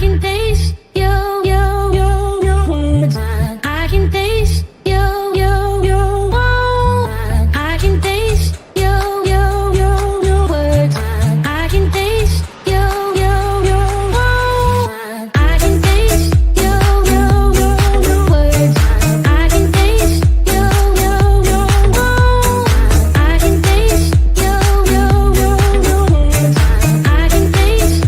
can taste your words. I can taste your I can taste your words. I can taste your I can taste your words. I can taste your I can taste your words. I can taste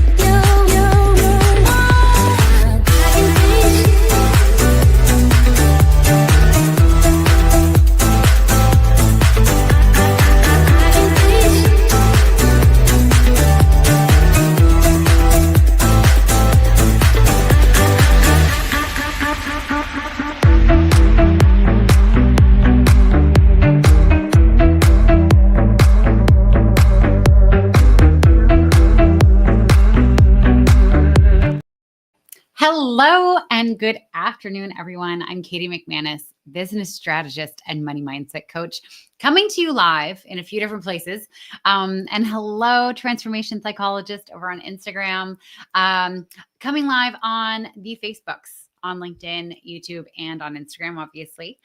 Hello and good afternoon, everyone. I'm Katie McManus, business strategist and money mindset coach, coming to you live in a few different places. And hello, transformation psychologist over on Instagram, coming live on the Facebooks, on LinkedIn, YouTube, and on Instagram, obviously.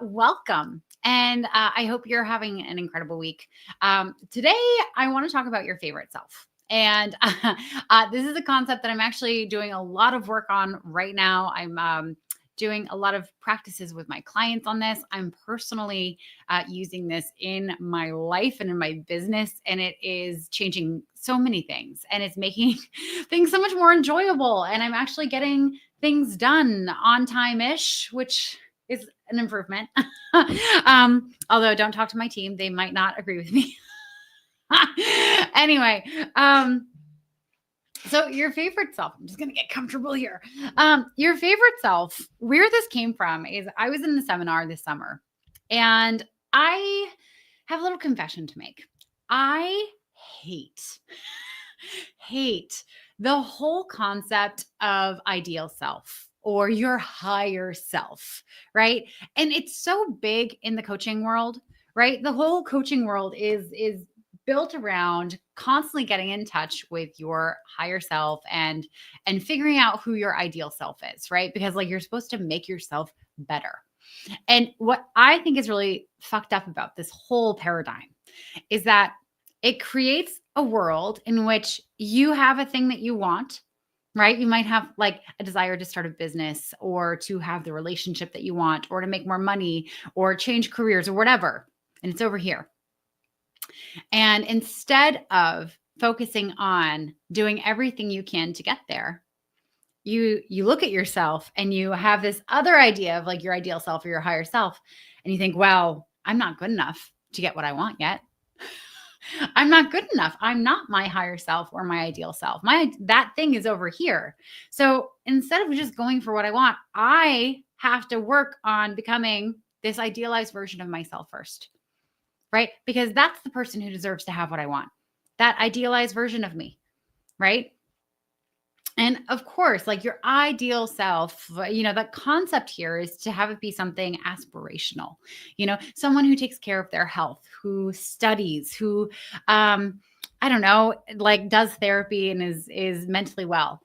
Welcome. And I hope you're having an incredible week. Today, I want to talk about your favorite self. And this is a concept that I'm actually doing a lot of work on right now. I'm doing a lot of practices with my clients on this. I'm personally using this in my life and in my business, and it is changing so many things, and it's making things so much more enjoyable. And I'm actually getting things done on time-ish, which is an improvement. Although don't talk to my team. They might not agree with me. Anyway, so your favorite self, I'm just going to get comfortable here. Your favorite self, where this came from is I was in the seminar this summer, and I have a little confession to make. I hate the whole concept of ideal self or your higher self, right? And it's so big in the coaching world, right? The whole coaching world is built around constantly getting in touch with your higher self and figuring out who your ideal self is, right? Because like you're supposed to make yourself better. And what I think is really fucked up about this whole paradigm is that it creates a world in which you have a thing that you want, right? You might have like a desire to start a business or to have the relationship that you want or to make more money or change careers or whatever. And it's over here. And instead of focusing on doing everything you can to get there, you look at yourself and you have this other idea of like your ideal self or your higher self. And you think, well, I'm not good enough to get what I want yet. I'm not good enough. I'm not my higher self or my ideal self. That thing is over here. So instead of just going for what I want, I have to work on becoming this idealized version of myself first. Right? Because that's the person who deserves to have what I want. That idealized version of me, right? And of course, like your ideal self, the concept here is to have it be something aspirational, someone who takes care of their health, who studies, who, like does therapy and is mentally well.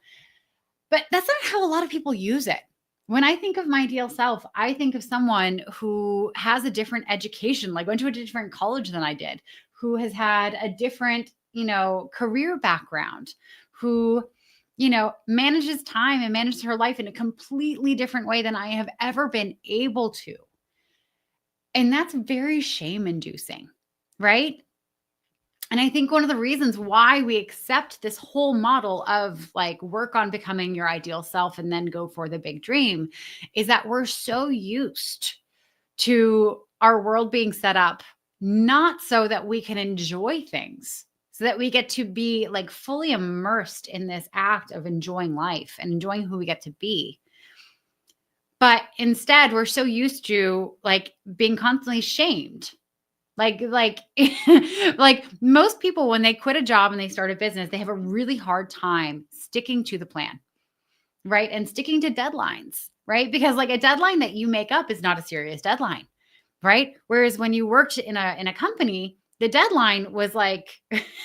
But that's not how a lot of people use it. When I think of my ideal self, I think of someone who has a different education, like went to a different college than I did, who has had a different, career background, who, manages time and manages her life in a completely different way than I have ever been able to. And that's very shame-inducing, right? And I think one of the reasons why we accept this whole model of like work on becoming your ideal self and then go for the big dream is that we're so used to our world being set up, not so that we can enjoy things, so that we get to be like fully immersed in this act of enjoying life and enjoying who we get to be. But instead, we're so used to like being constantly shamed. Like most people, when they quit a job and they start a business, they have a really hard time sticking to the plan, right? And sticking to deadlines, right? Because like a deadline that you make up is not a serious deadline, right? Whereas when you worked in a company, The deadline was like,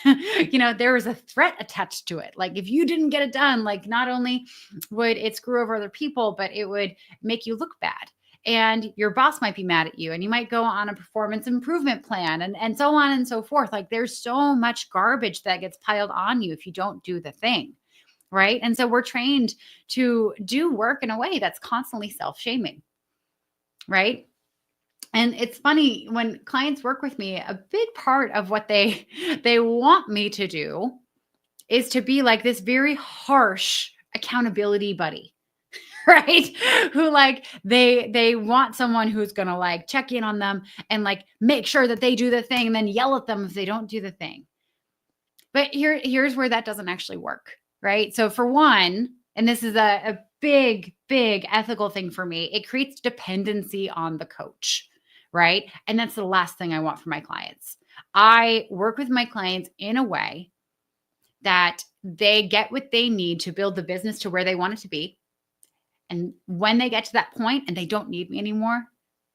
there was a threat attached to it. Like if you didn't get it done, like not only would it screw over other people, but it would make you look bad. And your boss might be mad at you and you might go on a performance improvement plan and so on and so forth. Like there's so much garbage that gets piled on you if you don't do the thing. Right. And so we're trained to do work in a way that's constantly self-shaming. Right. And it's funny when clients work with me, a big part of what they want me to do is to be like this very harsh accountability buddy, right? Who like they want someone who's going to like check in on them and like make sure that they do the thing and then yell at them if they don't do the thing. But here's where that doesn't actually work, right? So for one, and this is a big ethical thing for me, it creates dependency on the coach. Right. And that's the last thing I want for my clients. I work with my clients in a way that they get what they need to build the business to where they want it to be. And when they get to that point and they don't need me anymore,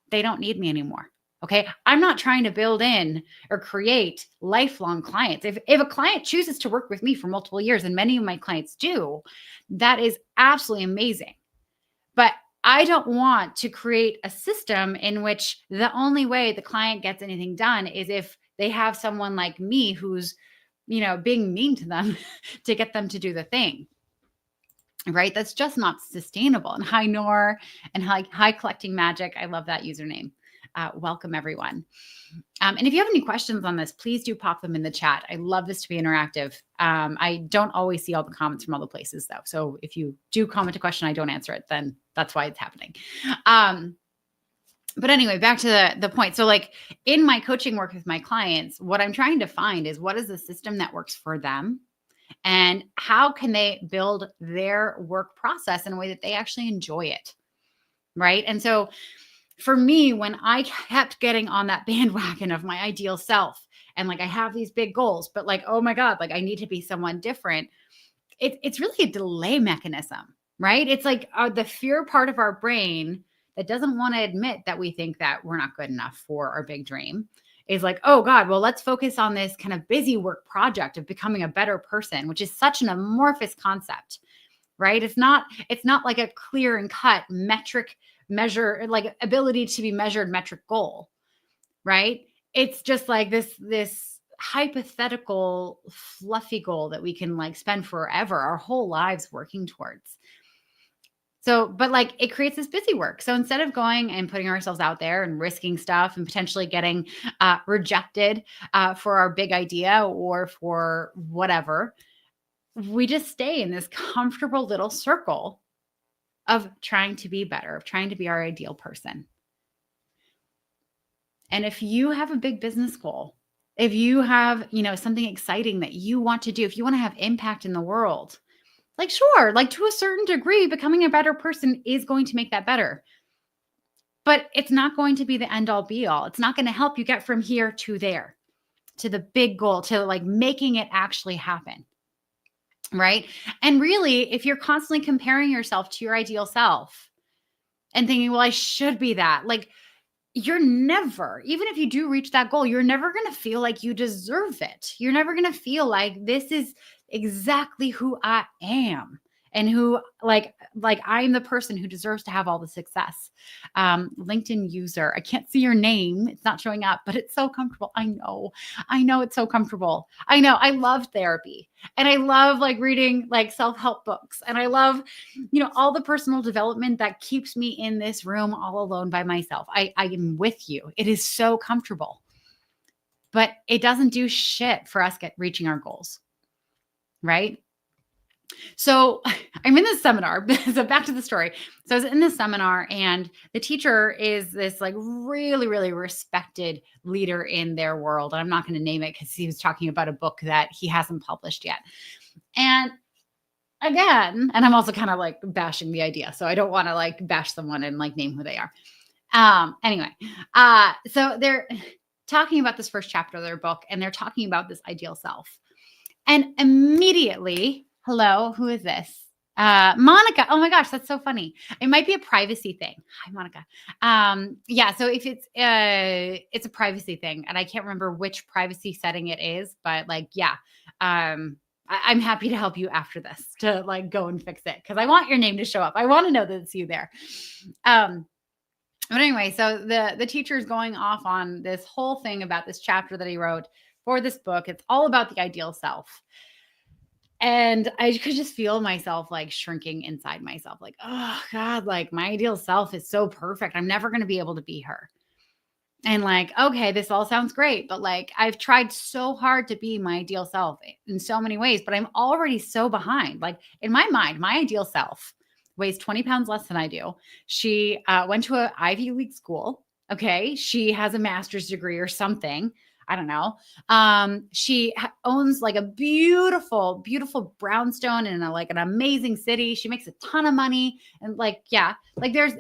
they don't need me anymore. Okay. I'm not trying to build in or create lifelong clients. If a client chooses to work with me for multiple years, and many of my clients do, that is absolutely amazing. But I don't want to create a system in which the only way the client gets anything done is if they have someone like me who's, being mean to them to get them to do the thing. Right? That's just not sustainable. And hi, Nor, and hi, Collecting Magic. I love that username. Welcome, everyone. And if you have any questions on this, please do pop them in the chat. I love this to be interactive. I don't always see all the comments from all the places, though. So if you do comment a question, I don't answer it, then that's why it's happening. But anyway, back to the point. So like in my coaching work with my clients, what I'm trying to find is what is the system that works for them and how can they build their work process in a way that they actually enjoy it. Right. And so for me, when I kept getting on that bandwagon of my ideal self and like I have these big goals, but like, oh my God, like I need to be someone different. It's really a delay mechanism, right? It's like the fear part of our brain that doesn't want to admit that we think that we're not good enough for our big dream is like, oh God, well, let's focus on this kind of busy work project of becoming a better person, which is such an amorphous concept, right? It's not like a clear and cut metric measure, like ability to be measured metric goal, right? It's just like this hypothetical fluffy goal that we can like spend forever, our whole lives working towards. So, but like it creates this busy work. So instead of going and putting ourselves out there and risking stuff and potentially getting rejected for our big idea or for whatever, we just stay in this comfortable little circle of trying to be better, of trying to be our ideal person. And if you have a big business goal, if you have, something exciting that you want to do, if you want to have impact in the world, like, sure, like to a certain degree, becoming a better person is going to make that better. But it's not going to be the end all be all. It's not going to help you get from here to there, to the big goal, to like making it actually happen. Right. And really, if you're constantly comparing yourself to your ideal self and thinking, well, I should be that, like you're never, even if you do reach that goal, you're never going to feel like you deserve it. You're never going to feel like this is exactly who I am and who like I'm the person who deserves to have all the success. LinkedIn user, I can't see your name. It's not showing up, but it's so comfortable. I know it's so comfortable. I know I love therapy and I love like reading like self-help books. And I love, all the personal development that keeps me in this room all alone by myself. I am with you. It is so comfortable, but it doesn't do shit for us reaching our goals. Right? So I'm in this seminar. So back to the story. So I was in this seminar and the teacher is this like really, really respected leader in their world. I'm not going to name it because he was talking about a book that he hasn't published yet. And again, and I'm also kind of like bashing the idea. So I don't want to like bash someone and like name who they are. Anyway, so they're talking about this first chapter of their book and they're talking about this ideal self. And immediately, hello, who is this? Monica. Oh my gosh, that's so funny. It might be a privacy thing. Hi, Monica. Yeah. So if it's a privacy thing, and I can't remember which privacy setting it is, but like, yeah. I'm happy to help you after this to like go and fix it because I want your name to show up. I want to know that it's you there. But anyway, so the teacher is going off on this whole thing about this chapter that he wrote for this book. It's all about the ideal self. And I could just feel myself like shrinking inside myself, like, oh God, like my ideal self is so perfect. I'm never going to be able to be her. And like, okay, this all sounds great, but like I've tried so hard to be my ideal self in so many ways, but I'm already so behind. Like in my mind, my ideal self weighs 20 pounds less than I do. She went to an Ivy League school. Okay. She has a master's degree or something. I don't know. She owns like a beautiful, beautiful brownstone in like an amazing city. She makes a ton of money. And like, yeah, like there's,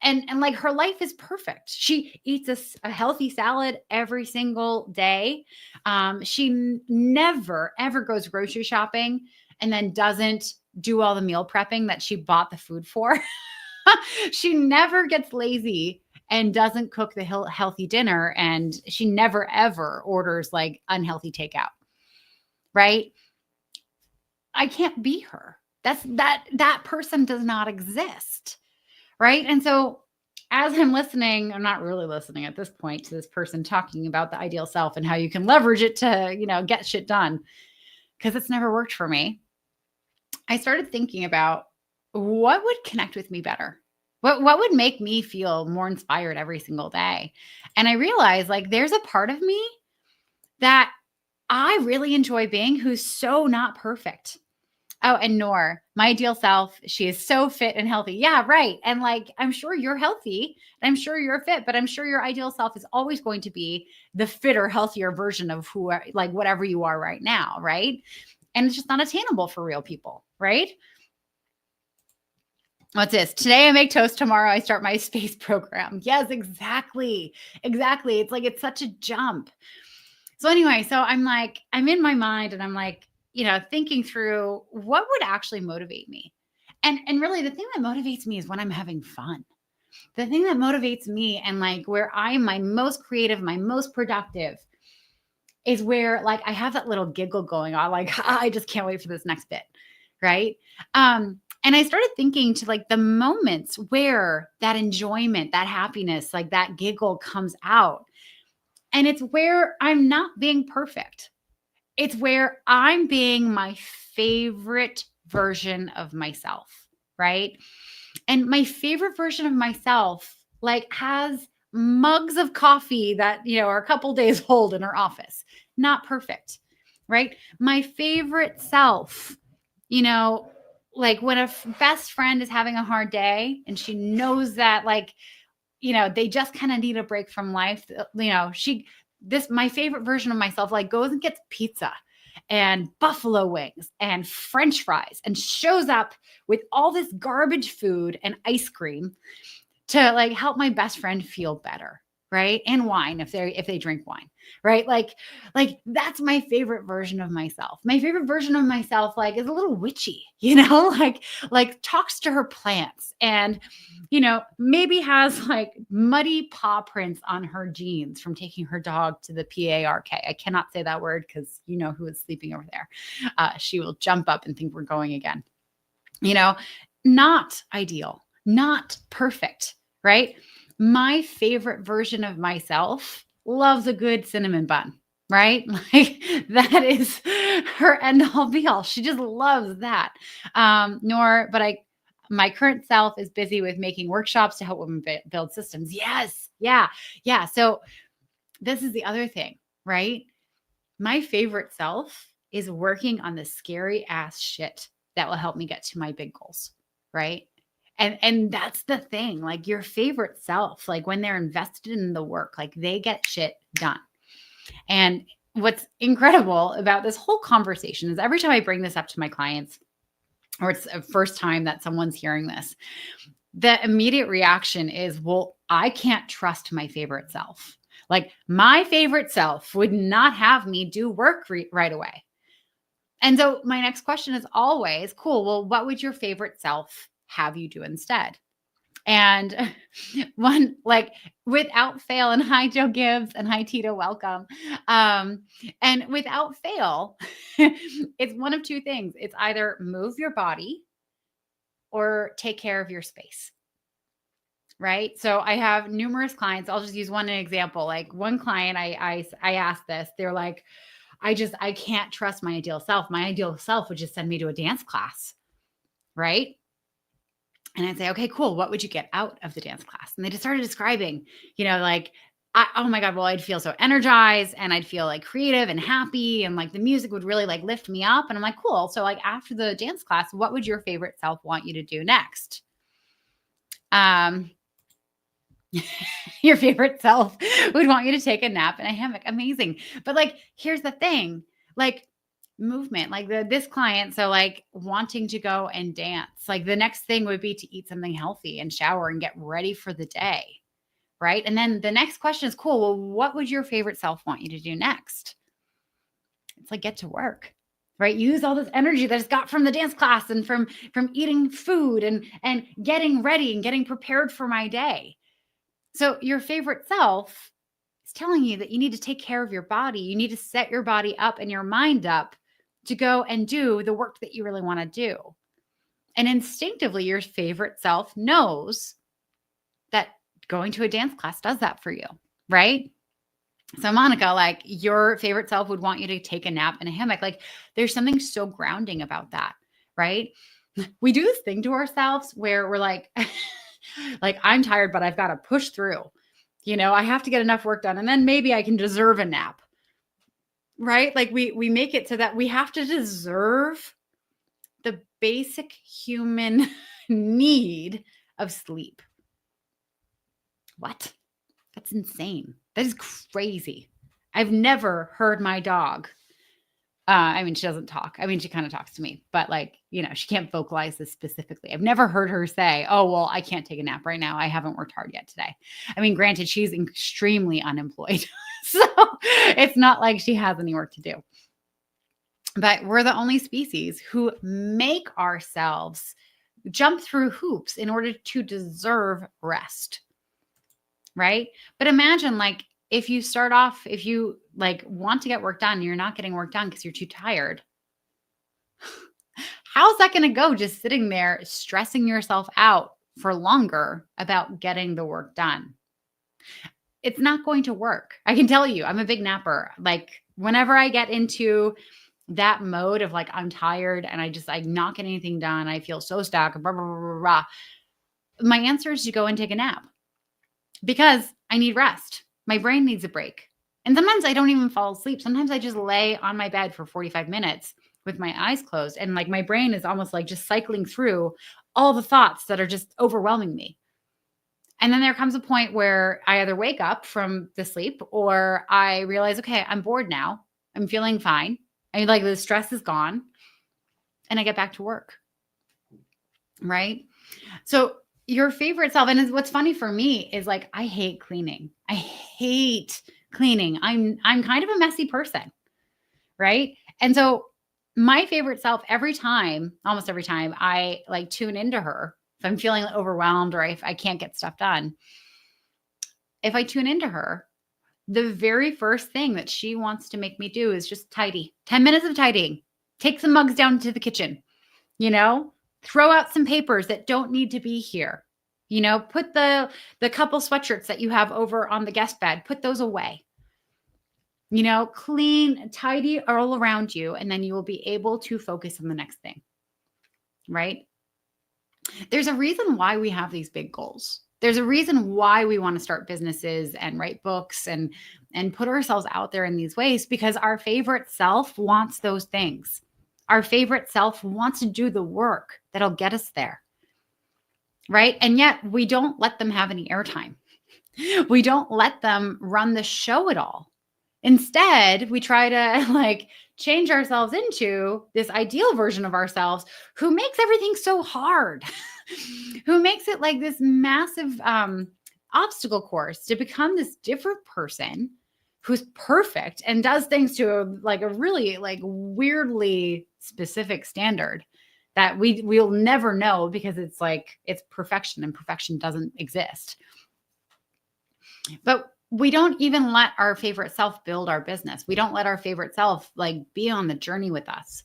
and like her life is perfect. She eats a healthy salad every single day. She never, ever goes grocery shopping and then doesn't do all the meal prepping that she bought the food for. She never gets lazy and doesn't cook the healthy dinner. And she never, ever orders like unhealthy takeout. Right. I can't be her. That person does not exist. Right. And so as I'm listening, I'm not really listening at this point to this person talking about the ideal self and how you can leverage it to, get shit done because it's never worked for me. I started thinking about what would connect with me better. What would make me feel more inspired every single day? And I realized like there's a part of me that I really enjoy being who's so not perfect. Oh, and Noor, my ideal self, she is so fit and healthy. Yeah, right. And like, I'm sure you're healthy. I'm sure you're fit, but I'm sure your ideal self is always going to be the fitter, healthier version of who, like whatever you are right now. Right. And it's just not attainable for real people. Right. What's this? Today I make toast. Tomorrow I start my space program. Yes, exactly. Exactly. It's like, it's such a jump. So anyway, so I'm like, I'm in my mind and I'm like, thinking through what would actually motivate me. And really the thing that motivates me is when I'm having fun. The thing that motivates me and like where I'm my most creative, my most productive is where like I have that little giggle going on, like, I just can't wait for this next bit. Right. And I started thinking to like the moments where that enjoyment, that happiness, like that giggle comes out. And it's where I'm not being perfect. It's where I'm being my favorite version of myself, right? And my favorite version of myself like has mugs of coffee that, are a couple days old in her office. Not perfect, right? My favorite self, like when a best friend is having a hard day and she knows that like, they just kind of need a break from life. My favorite version of myself, like goes and gets pizza and buffalo wings and French fries and shows up with all this garbage food and ice cream to like help my best friend feel better. Right. And wine if they drink wine. Right. Like that's my favorite version of myself. My favorite version of myself, like, is a little witchy, like talks to her plants and, maybe has like muddy paw prints on her jeans from taking her dog to the PARK. I cannot say that word because you know who is sleeping over there. She will jump up and think we're going again. Not ideal, not perfect. Right. My favorite version of myself loves a good cinnamon bun, right? Like that is her end all be all. She just loves that. My current self is busy with making workshops to help women build systems. Yes. Yeah. Yeah. So this is the other thing, right? My favorite self is working on the scary ass shit that will help me get to my big goals, right? And that's the thing, like your favorite self, like when they're invested in the work, like they get shit done. And what's incredible about this whole conversation is every time I bring this up to my clients, or it's the first time that someone's hearing this, the immediate reaction is, well, I can't trust my favorite self. Like my favorite self would not have me do work right away. And so my next question is always, cool, well, what would your favorite self have you do instead? And one, like, without fail, and hi, Joe Gibbs, and hi, Tito, welcome. And without fail, it's one of two things. It's either move your body or take care of your space. Right. So I have numerous clients. I'll just use one example. Like one client, I asked this, they're like, I can't trust my ideal self. My ideal self would just send me to a dance class. Right. And I'd say, okay, cool. What would you get out of the dance class? And they just started describing, like, oh my God, well, I'd feel so energized and I'd feel like creative and happy. And like the music would really like lift me up. And I'm like, cool. So like after the dance class, what would your favorite self want you to do next? Your favorite self would want you to take a nap in a hammock. Amazing. But like, here's the thing, like movement, like this client. So like wanting to go and dance, like the next thing would be to eat something healthy and shower and get ready for the day. Right. And then the next question is, cool. Well, what would your favorite self want you to do next? It's like, get to work. Right. Use all this energy that it's got from the dance class and from eating food and getting ready and getting prepared for my day. So your favorite self is telling you that you need to take care of your body. You need to set your body up and your mind up to go and do the work that you really want to do. And instinctively, your favorite self knows that going to a dance class does that for you, right? So Monica, like your favorite self would want you to take a nap in a hammock. Like there's something so grounding about that, right? We do this thing to ourselves where we're like, like I'm tired, but I've got to push through. I have to get enough work done and then maybe I can deserve a nap. Right? Like we make it so that we have to deserve the basic human need of sleep. What? That's insane. That is crazy. I've never heard my dog. She doesn't talk. She kind of talks to me, but like, she can't vocalize this specifically. I've never heard her say, oh, well, I can't take a nap right now. I haven't worked hard yet today. Granted, she's extremely unemployed. So it's not like she has any work to do. But we're the only species who make ourselves jump through hoops in order to deserve rest. Right? But imagine like, if you like want to get work done, you're not getting work done because you're too tired. How's that going to go? Just sitting there stressing yourself out for longer about getting the work done. It's not going to work. I can tell you, I'm a big napper. Like whenever I get into that mode of like, I'm tired and I'm not getting anything done. I feel so stuck. Blah, blah, blah, blah, blah. My answer is to go and take a nap because I need rest. My brain needs a break. And sometimes I don't even fall asleep. Sometimes I just lay on my bed for 45 minutes with my eyes closed. And like my brain is almost like just cycling through all the thoughts that are just overwhelming me. And then there comes a point where I either wake up from the sleep or I realize, okay, I'm bored now. I'm feeling fine. Like the stress is gone and I get back to work. Right? So your favorite self, and what's funny for me is like, I hate cleaning. I hate cleaning. I'm kind of a messy person. Right? And so my favorite self, almost every time I like tune into her, if I'm feeling overwhelmed or if I can't get stuff done, if I tune into her, the very first thing that she wants to make me do is just tidy. 10 minutes of tidying. Take some mugs down to the kitchen, throw out some papers that don't need to be here. Put the couple sweatshirts that you have over on the guest bed, put those away. Clean, tidy all around you, and then you will be able to focus on the next thing, right? There's a reason why we have these big goals. There's a reason why we want to start businesses and write books and put ourselves out there in these ways, because our favorite self wants those things. Our favorite self wants to do the work that'll get us there, right? And yet we don't let them have any airtime. We don't let them run the show at all. Instead, we try to like change ourselves into this ideal version of ourselves who makes everything so hard, who makes it like this massive obstacle course to become this different person who's perfect and does things to a really like weirdly specific standard that we'll never know, because it's like, it's perfection, and perfection doesn't exist. But we don't even let our favorite self build our business. We don't let our favorite self like be on the journey with us.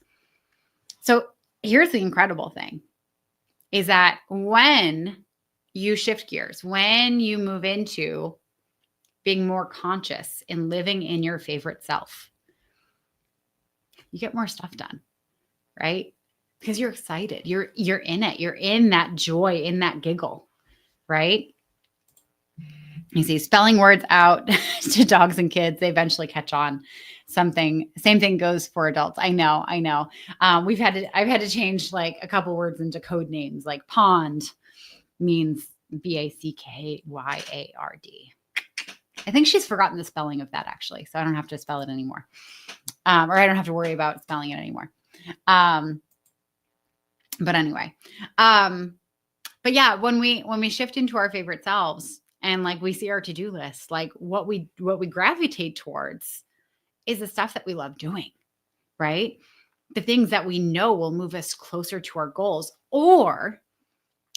So here's the incredible thing, is that when you shift gears, when you move into being more conscious and living in your favorite self, you get more stuff done, right? Because you're excited. You're in it. You're in that joy, in that giggle, right? You see, spelling words out to dogs and kids, they eventually catch on. Same thing goes for adults. I know. I've had to change like a couple words into code names, like pond means Backayard. I think she's forgotten the spelling of that, actually, so I don't have to spell it anymore, or I don't have to worry about spelling it anymore. But anyway, but yeah, when we shift into our favorite selves and like we see our to-do list, like what we gravitate towards is the stuff that we love doing, right? The things that we know will move us closer to our goals, or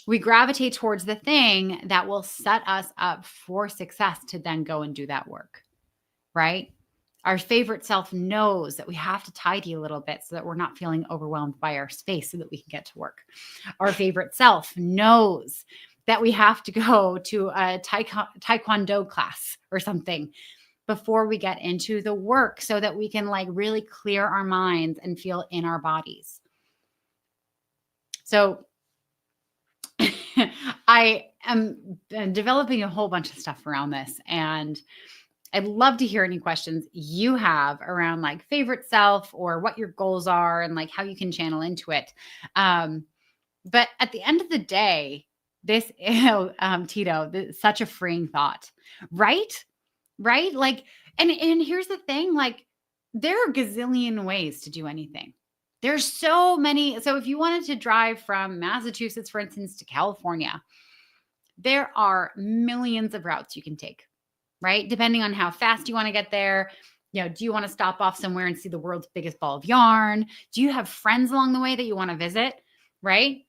we gravitate towards the thing that will set us up for success to then go and do that work, right? Our favorite self knows that we have to tidy a little bit so that we're not feeling overwhelmed by our space so that we can get to work. Our favorite self knows that we have to go to a taekwondo class or something before we get into the work so that we can like really clear our minds and feel in our bodies. So I am developing a whole bunch of stuff around this, and I'd love to hear any questions you have around like favorite self or what your goals are and like how you can channel into it. But at the end of the day, this, Tito, this is such a freeing thought, right? Right? Like, and here's the thing, like there are a gazillion ways to do anything. There's so many. So if you wanted to drive from Massachusetts, for instance, to California, there are millions of routes you can take, right? Depending on how fast you want to get there. You know, do you want to stop off somewhere and see the world's biggest ball of yarn? Do you have friends along the way that you want to visit, right?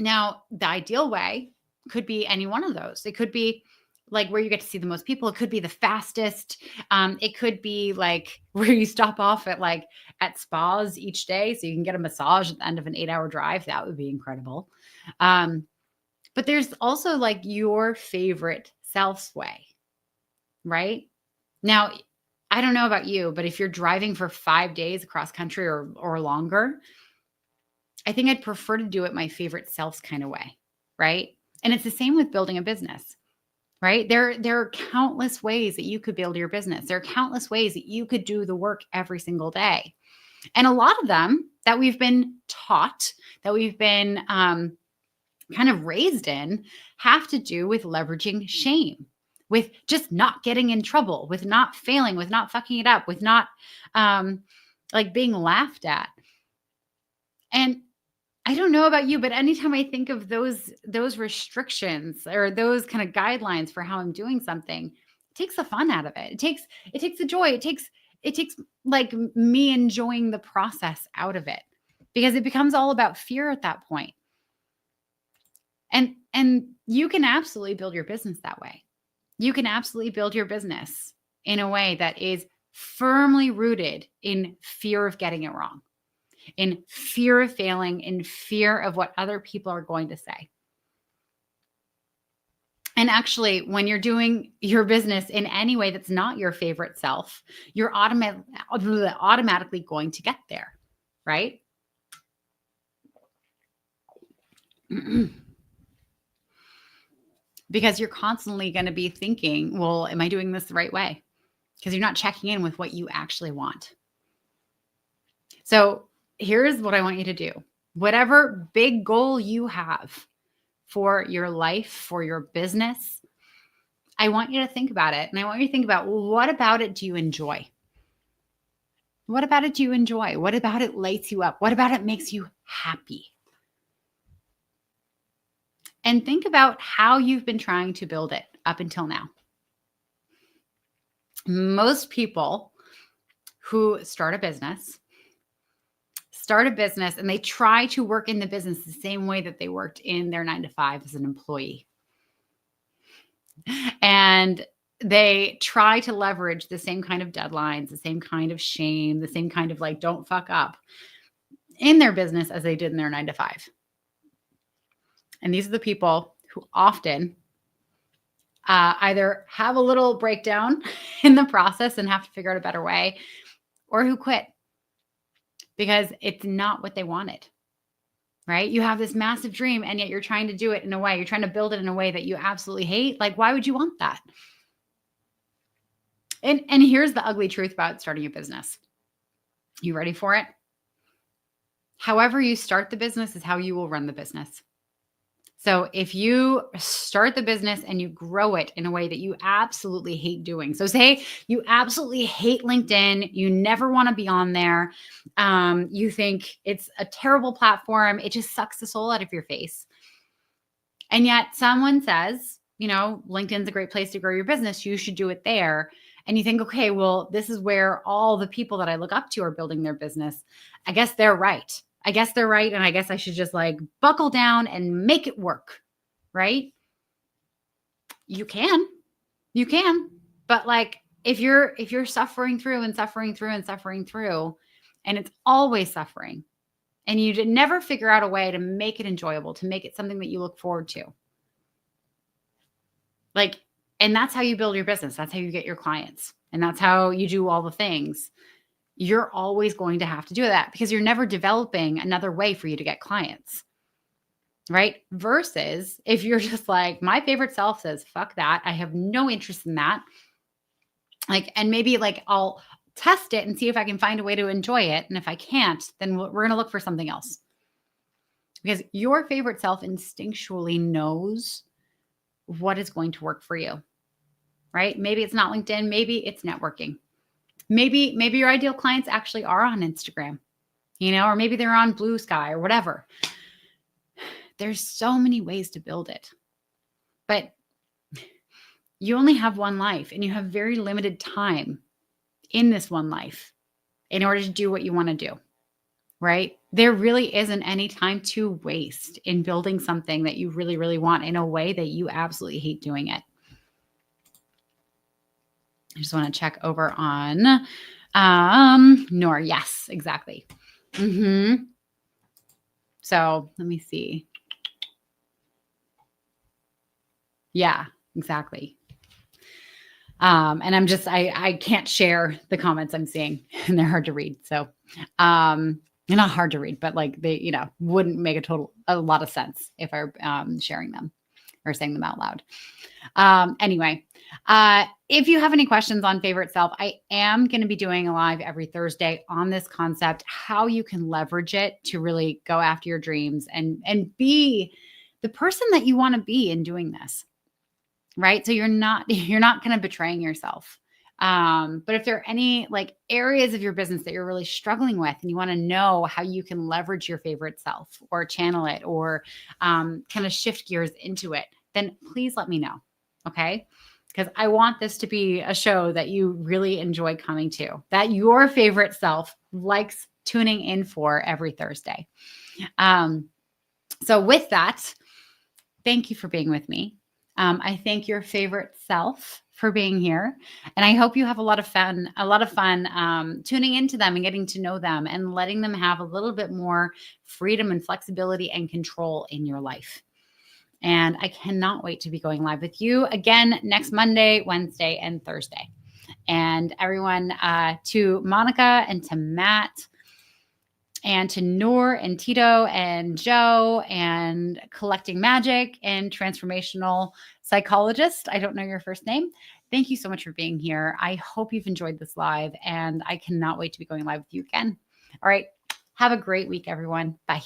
Now, the ideal way could be any one of those. It could be like where you get to see the most people. It could be the fastest. It could be like where you stop off at spas each day so you can get a massage at the end of an 8-hour drive. That would be incredible. But there's also like your favorite self's way, right? Now, I don't know about you, but if you're driving for 5 days across country or longer, I think I'd prefer to do it my favorite self's kind of way, right? And it's the same with building a business, right? There are countless ways that you could build your business. There are countless ways that you could do the work every single day. And a lot of them that we've been taught, that we've been kind of raised in, have to do with leveraging shame, with just not getting in trouble, with not failing, with not fucking it up, with not like being laughed at. And I don't know about you, but anytime I think of those restrictions or those kind of guidelines for how I'm doing something, it takes the fun out of it. It takes the joy. It takes like me enjoying the process out of it, because it becomes all about fear at that point. And you can absolutely build your business that way. You can absolutely build your business in a way that is firmly rooted in fear of getting it wrong, in fear of failing, in fear of what other people are going to say. And actually, when you're doing your business in any way that's not your favorite self, you're automatically going to get there, right? Because you're constantly going to be thinking, well, am I doing this the right way? Because you're not checking in with what you actually want. So here's what I want you to do. Whatever big goal you have for your life, for your business, I want you to think about it. And I want you to think about, well, what about it do you enjoy? What about it do you enjoy? What about it lights you up? What about it makes you happy? And think about how you've been trying to build it up until now. Most people who start a business start a business and they try to work in the business the same way that they worked in their 9 to 5 as an employee. And they try to leverage the same kind of deadlines, the same kind of shame, the same kind of like, don't fuck up in their business as they did in their 9 to 5. And these are the people who often either have a little breakdown in the process and have to figure out a better way, or who quit because it's not what they wanted, right? You have this massive dream and yet you're trying to do it in a way, you're trying to build it in a way that you absolutely hate. Like, why would you want that? And here's the ugly truth about starting a business. You ready for it? However you start the business is how you will run the business. So if you start the business and you grow it in a way that you absolutely hate doing. So say you absolutely hate LinkedIn. You never want to be on there. You think it's a terrible platform. It just sucks the soul out of your face. And yet someone says, LinkedIn's a great place to grow your business. You should do it there. And you think, okay, well, this is where all the people that I look up to are building their business. I guess they're right. And I guess I should just like buckle down and make it work, right? You can, but like if you're suffering through and suffering through and suffering through, and it's always suffering, and you never figure out a way to make it enjoyable, to make it something that you look forward to, like, and that's how you build your business. That's how you get your clients, and that's how you do all the things. You're always going to have to do that because you're never developing another way for you to get clients, right? Versus if you're just like, my favorite self says, fuck that. I have no interest in that. Like, and maybe like I'll test it and see if I can find a way to enjoy it. And if I can't, then we're going to look for something else, because your favorite self instinctually knows what is going to work for you, right? Maybe it's not LinkedIn. Maybe it's networking. Maybe your ideal clients actually are on Instagram, or maybe they're on Blue Sky or whatever. There's so many ways to build it, but you only have one life and you have very limited time in this one life in order to do what you want to do, right? There really isn't any time to waste in building something that you really, really want in a way that you absolutely hate doing it. I just want to check over on Nor. Yes, exactly. So let me see. Yeah, exactly. And I'm just, I can't share the comments I'm seeing and they're hard to read. So, they're not hard to read, but like they, wouldn't make a lot of sense if I were sharing them or saying them out loud. Anyway, if you have any questions on favorite self, I am going to be doing a live every Thursday on this concept, how you can leverage it to really go after your dreams and be the person that you want to be in doing this, right? So you're not kind of betraying yourself. But if there are any like areas of your business that you're really struggling with and you want to know how you can leverage your favorite self or channel it or kind of shift gears into it, then please let me know. Okay. Because I want this to be a show that you really enjoy coming to, that your favorite self likes tuning in for every Thursday. So with that, thank you for being with me. I thank your favorite self for being here. And I hope you have a lot of fun tuning into them and getting to know them and letting them have a little bit more freedom and flexibility and control in your life. And I cannot wait to be going live with you again next Monday, Wednesday, and Thursday. And everyone, to Monica and to Matt and to Noor and Tito and Joe and Collecting Magic and Transformational Psychologist. I don't know your first name. Thank you so much for being here. I hope you've enjoyed this live and I cannot wait to be going live with you again. All right. Have a great week, everyone. Bye.